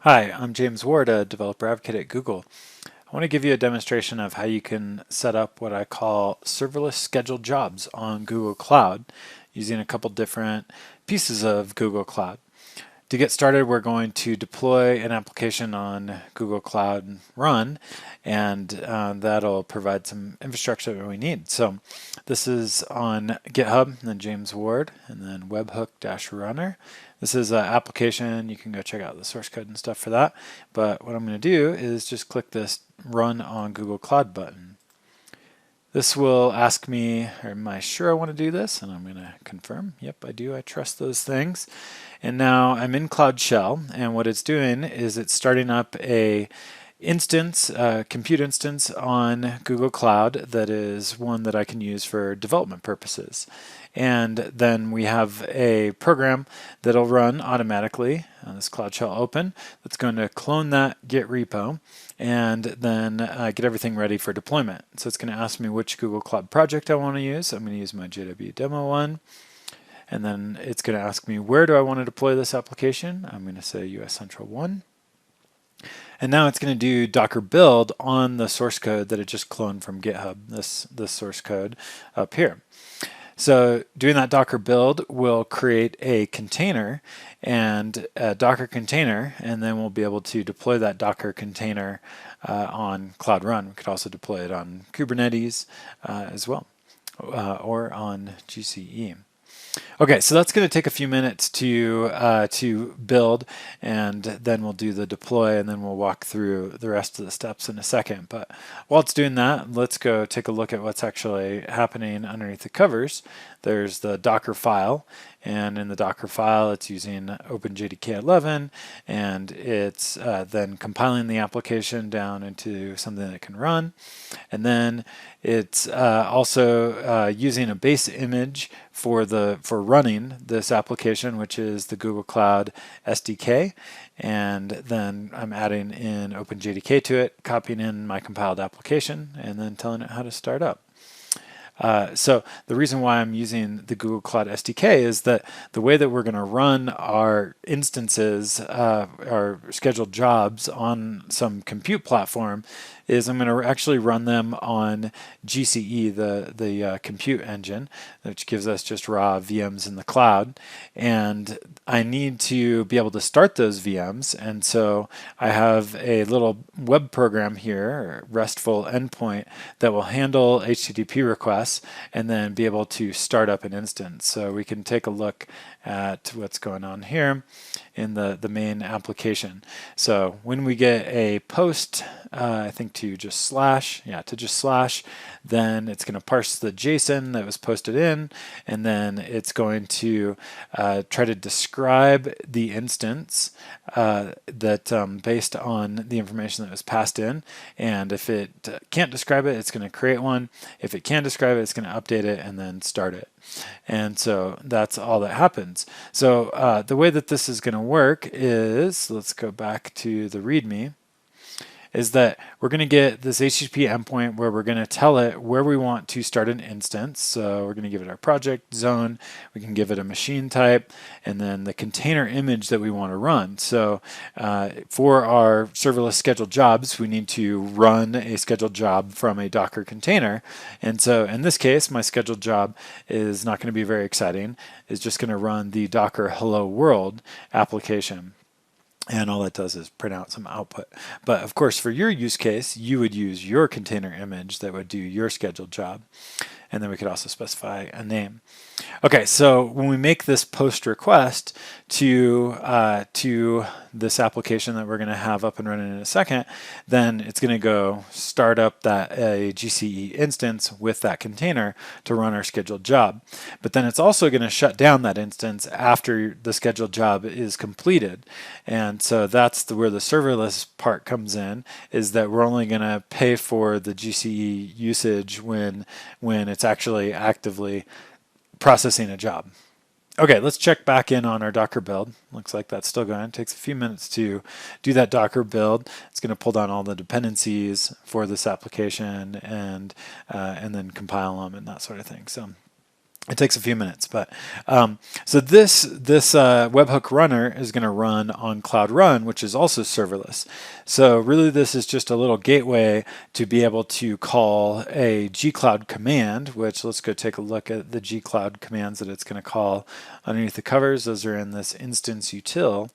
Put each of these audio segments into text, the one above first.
Hi, I'm James Ward, a developer advocate at Google. I want to give you a demonstration of how you can set up what I call serverless scheduled jobs on Google Cloud using a couple different pieces of Google Cloud. To get started, we're going to deploy an application on Google Cloud Run, and that'll provide some infrastructure that we need. So this is on GitHub, and then James Ward, and then webhook-runner. This is an application. You can go check out the source code and stuff for that. But what I'm going to do is just click this Run on Google Cloud button. This will ask me, am I sure I want to do this? And I'm going to confirm. Yep, I do. I trust those things. And now I'm in Cloud Shell, and what it's doing is it's starting up a instance, compute instance on Google Cloud that is one that I can use for development purposes. And then we have a program that'll run automatically on this Cloud Shell open that's going to clone that Git repo and then get everything ready for deployment. So it's going to ask me which Google Cloud project I want to use. I'm going to use my JW demo one. And then it's going to ask me, where do I want to deploy this application? I'm going to say US Central 1. And now it's going to do Docker build on the source code that it just cloned from GitHub, this source code up here. So doing that Docker build will create a container and a Docker container, and then we'll be able to deploy that Docker container on Cloud Run. We could also deploy it on Kubernetes as well, or on GCE. Okay, so that's going to take a few minutes to build, and then we'll do the deploy, and then we'll walk through the rest of the steps in a second. But while it's doing that, let's go take a look at what's actually happening underneath the covers. There's the Docker file, and in the Docker file, it's using OpenJDK 11, and it's then compiling the application down into something that can run. And then it's also using a base image for running this application, which is the Google Cloud SDK. And then I'm adding in OpenJDK to it, copying in my compiled application, and then telling it how to start up. So the reason why I'm using the Google Cloud SDK is that the way that we're going to run our instances, our scheduled jobs on some compute platform is I'm going to actually run them on GCE, the compute engine, which gives us just raw VMs in the cloud. And I need to be able to start those VMs. And so I have a little web program here, RESTful endpoint, that will handle HTTP requests and then be able to start up an instance. So we can take a look at what's going on here in the main application. So when we get a post, I think to just slash, then it's going to parse the JSON that was posted in, and then it's going to try to describe the instance that based on the information that was passed in. And if it can't describe it, it's going to create one. If it can describe it, it's going to update it and then start it. And so that's all that happens. So the way that this is going to work is, let's go back to the README, is that we're going to get this HTTP endpoint where we're going to tell it where we want to start an instance. So we're going to give it our project zone, we can give it a machine type, and then the container image that we want to run. So for our serverless scheduled jobs, we need to run a scheduled job from a Docker container. And so in this case, my scheduled job is not going to be very exciting. It's just going to run the Docker Hello World application. And all that does is print out some output. But of course, for your use case, you would use your container image that would do your scheduled job. And then we could also specify a name. Okay, so when we make this post request to this application that we're going to have up and running in a second, then it's going to go start up that GCE instance with that container to run our scheduled job. But then it's also going to shut down that instance after the scheduled job is completed. And so that's where the serverless part comes in, is that we're only going to pay for the GCE usage when it's actually actively processing a job. Okay, let's check back in on our Docker build. Looks like that's still going. It takes a few minutes to do that Docker build. It's going to pull down all the dependencies for this application and then compile them and that sort of thing. So It takes a few minutes, but so this webhook runner is going to run on Cloud Run, which is also serverless. So really, this is just a little gateway to be able to call a gcloud command. Which let's go take a look at the gcloud commands that it's going to call underneath the covers. Those are in this instance util,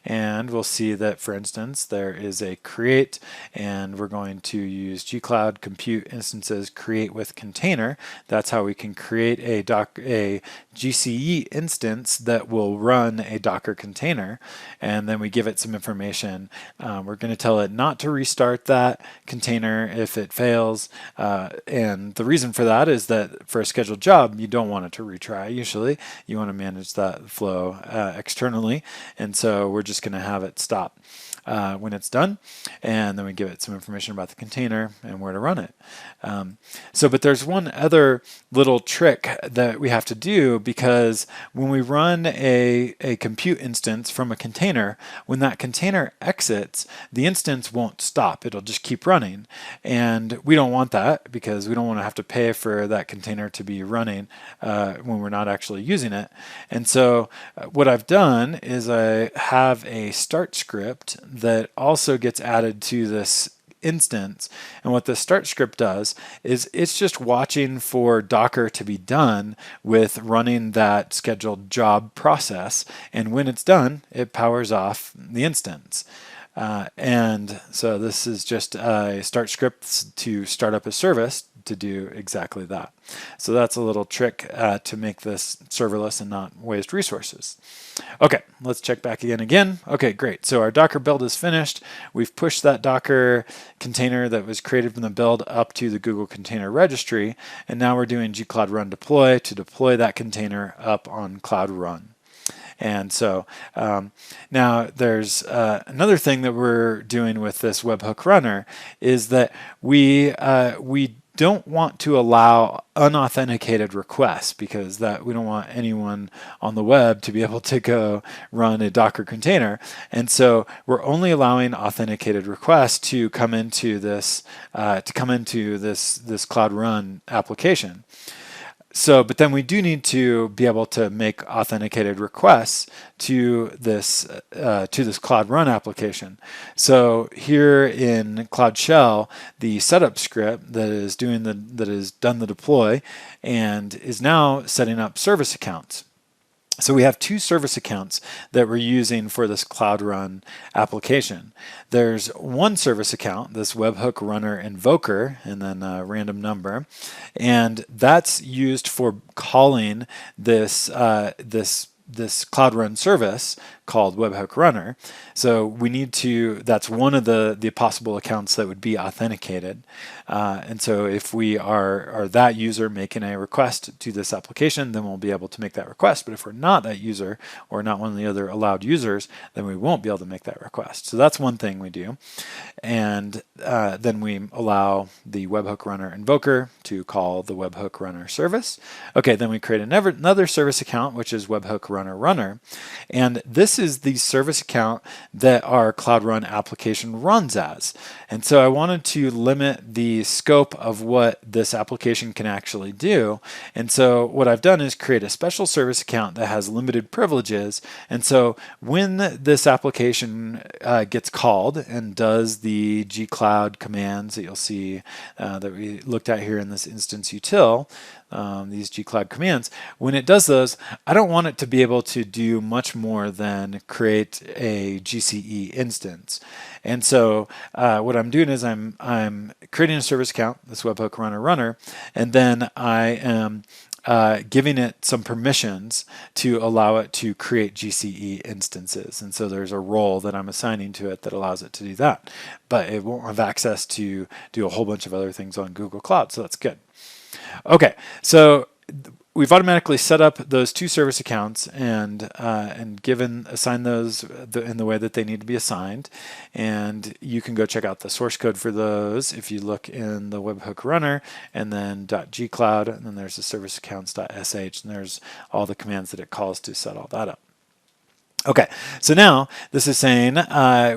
and we'll see that, for instance, there is a create, and we're going to use gcloud compute instances create with container. That's how we can create a GCE instance that will run a Docker container, and then we give it some information. We're going to tell it not to restart that container if it fails, and the reason for that is that for a scheduled job, you don't want it to retry. Usually, you want to manage that flow externally, and so we're just going to have it stop when it's done, and then we give it some information about the container and where to run it. But there's one other little trick that we have to do, because when we run a compute instance from a container, when that container exits, the instance won't stop. It'll just keep running, and we don't want that, because we don't want to have to pay for that container to be running when we're not actually using it. And so what I've done is I have a start script that also gets added to this instance, and what the start script does is it's just watching for Docker to be done with running that scheduled job process, and when it's done, it powers off the instance. And so this is just a start script to start up a service to do exactly that. So that's a little trick to make this serverless and not waste resources. Okay, let's check back again. Okay, great. So our Docker build is finished. We've pushed that Docker container that was created from the build up to the Google Container Registry, and now we're doing gcloud run deploy to deploy that container up on Cloud Run. And so now there's another thing that we're doing with this webhook runner is that we don't want to allow unauthenticated requests, because that we don't want anyone on the web to be able to go run a Docker container. And so we're only allowing authenticated requests to come into this this Cloud Run application. So, but then we do need to be able to make authenticated requests to this Cloud Run application. So here in Cloud Shell, the setup script that has done the deploy and is now setting up service accounts. So we have two service accounts that we're using for this Cloud Run application. There's one service account, this webhook runner invoker, and then a random number, and that's used for calling this Cloud Run service called webhook runner. So we need to, that's one of the possible accounts that would be authenticated. And so if we are that user making a request to this application, then we'll be able to make that request. But if we're not that user, or not one of the other allowed users, then we won't be able to make that request. So that's one thing we do. And then we allow the webhook runner invoker to call the webhook runner service. Okay, then we create another service account, which is webhook runner. And this is the service account that our Cloud Run application runs as. And so I wanted to limit the scope of what this application can actually do. And so what I've done is create a special service account that has limited privileges. And so when this application gets called and does the gcloud commands that you'll see that we looked at here in this instance util, these gcloud commands, when it does those, I don't want it to be able to do much more than create a GCE instance. And so what I'm doing is I'm creating a service account, this webhook runner, and then I am giving it some permissions to allow it to create GCE instances. And so there's a role that I'm assigning to it that allows it to do that. But it won't have access to do a whole bunch of other things on Google Cloud, so that's good. Okay, so we've automatically set up those two service accounts and assigned those in the way that they need to be assigned. And you can go check out the source code for those if you look in the webhook runner, and then .gcloud, and then there's the service accounts.sh, and there's all the commands that it calls to set all that up. Okay, so now this is saying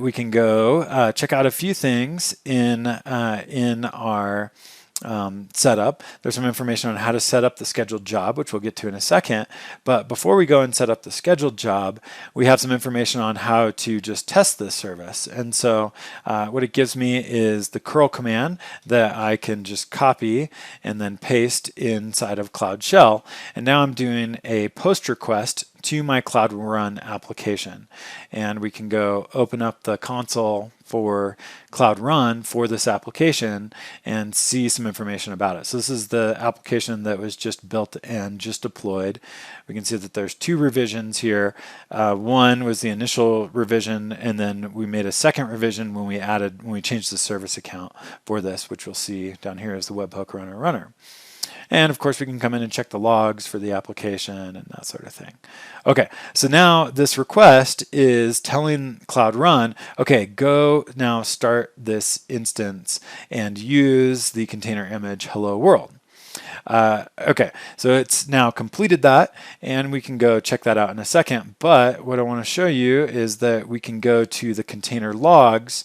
we can go check out a few things in our set up. There's some information on how to set up the scheduled job, which we'll get to in a second. But before we go and set up the scheduled job, we have some information on how to just test this service. And so what it gives me is the curl command that I can just copy and then paste inside of Cloud Shell. And now I'm doing a post request to my Cloud Run application. And we can go open up the console for Cloud Run for this application and see some information about it. So this is the application that was just built and just deployed. We can see that there's 2 revisions here. One was the initial revision, and then we made a second revision when we changed the service account for this, which we'll see down here as the webhook runner. And of course we can come in and check the logs for the application and that sort of thing. Okay, so now this request is telling Cloud Run, okay, go now start this instance and use the container image hello world. Okay, so it's now completed that, and we can go check that out in a second. But what I want to show you is that we can go to the container logs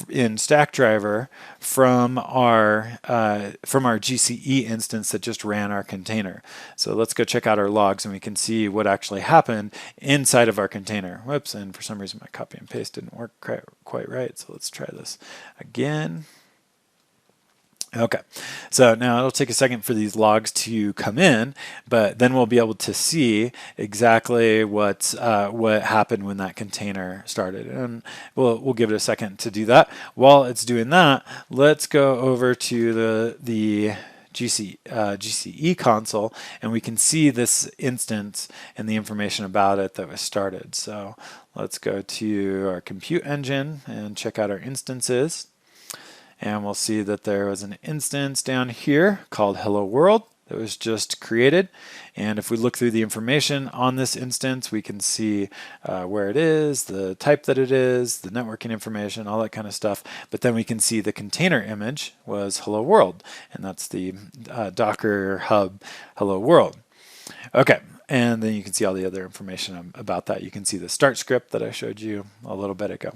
in Stackdriver from our GCE instance that just ran our container. So let's go check out our logs, and we can see what actually happened inside of our container. Whoops, and for some reason my copy and paste didn't work quite right. So let's try this again. Okay, so now it'll take a second for these logs to come in, but then we'll be able to see exactly what happened when that container started, and we'll give it a second to do that. While it's doing that, let's go over to the GCE console, and we can see this instance and the information about it that was started. So let's go to our compute engine and check out our instances. And we'll see that there was an instance down here called Hello World that was just created. And if we look through the information on this instance, we can see where it is, the type that it is, the networking information, all that kind of stuff. But then we can see the container image was Hello World, and that's the Docker Hub Hello World. Okay. And then you can see all the other information about that. You can see the start script that I showed you a little bit ago.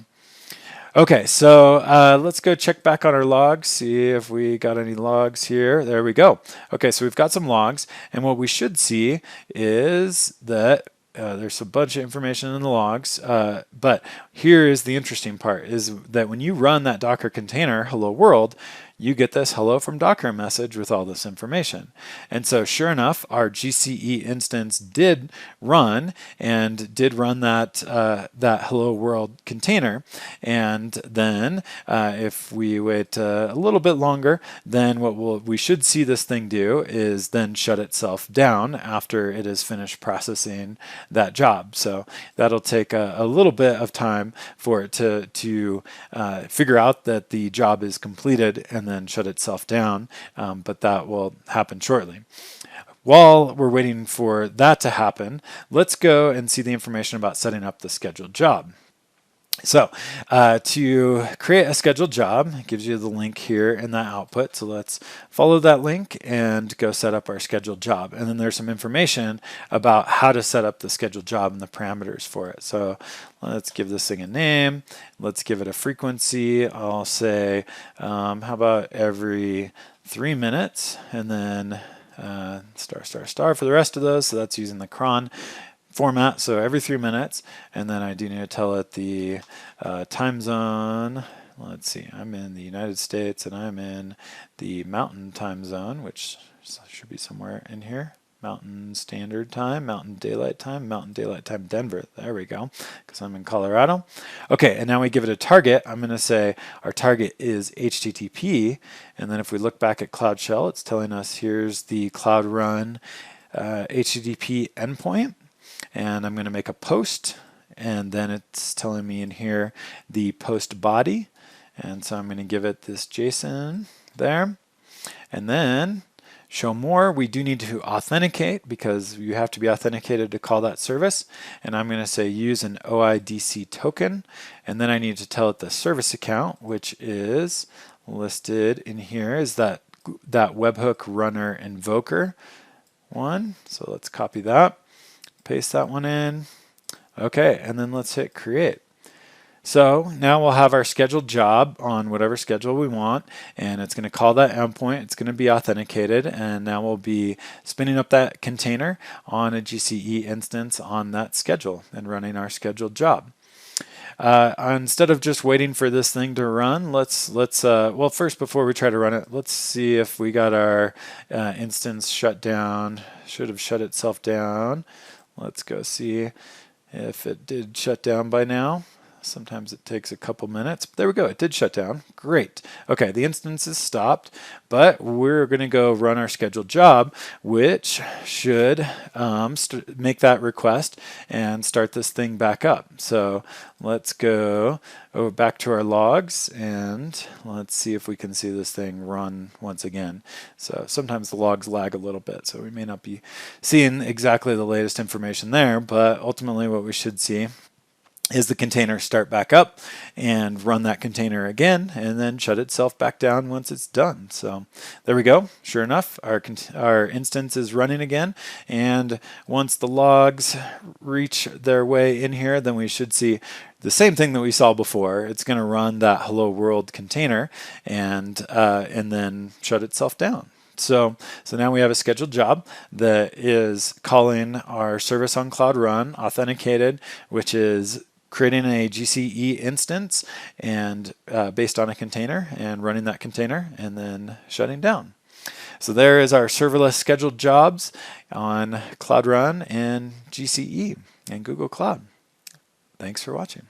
Okay, so let's go check back on our logs, see if we got any logs here. There we go. Okay, so we've got some logs, and what we should see is that there's a bunch of information in the logs, but here is the interesting part, is that when you run that Docker container, hello world, you get this hello from Docker message with all this information. And so sure enough, our GCE instance did run that, that hello world container. And then if we wait a little bit longer, then what we should see this thing do is then shut itself down after it has finished processing that job. So that'll take a little bit of time for it to figure out that the job is completed and then shut itself down, but that will happen shortly. While we're waiting for that to happen, let's go and see the information about setting up the scheduled job. So to create a scheduled job, it gives you the link here in that output. So let's follow that link and go set up our scheduled job. And then there's some information about how to set up the scheduled job and the parameters for it. So let's give this thing a name. Let's give it a frequency. I'll say, how about every 3 minutes? And then star for the rest of those. So that's using the cron format, so every 3 minutes, and then I do need to tell it the time zone. Let's see, I'm in the United States and I'm in the Mountain Time Zone, which should be somewhere in here. Mountain Standard Time, Mountain Daylight Time, Mountain Daylight Time Denver. There we go, because I'm in Colorado. Okay, and now we give it a target. I'm going to say our target is HTTP, and then if we look back at Cloud Shell, it's telling us here's the Cloud Run HTTP endpoint. And I'm going to make a post, and then it's telling me in here the post body, and so I'm going to give it this JSON there, and then show more. We do need to authenticate because you have to be authenticated to call that service, and I'm going to say use an OIDC token, and then I need to tell it the service account, which is listed in here is that webhook runner invoker one. So let's copy that. Paste that one in. Okay, and then let's hit create. So now we'll have our scheduled job on whatever schedule we want, and it's going to call that endpoint. It's going to be authenticated, and now we'll be spinning up that container on a GCE instance on that schedule and running our scheduled job. Instead of just waiting for this thing to run, well, first, before we try to run it, let's see if we got our instance shut down. Should have shut itself down. Let's go see if it did shut down by now. Sometimes it takes a couple minutes. There we go. It did shut down. Great. Okay, the instance is stopped, but we're going to go run our scheduled job, which should make that request and start this thing back up. So let's go back to our logs, and let's see if we can see this thing run once again. So sometimes the logs lag a little bit, so we may not be seeing exactly the latest information there, but ultimately what we should see is the container start back up and run that container again and then shut itself back down once it's done. So there we go. Sure enough, our instance is running again, and once the logs reach their way in here, then we should see the same thing that we saw before. It's going to run that hello world container and then shut itself down. So now we have a scheduled job that is calling our service on Cloud Run authenticated, which is creating a GCE instance and based on a container and running that container and then shutting down. So there is our serverless scheduled jobs on Cloud Run and GCE and Google Cloud. Thanks for watching.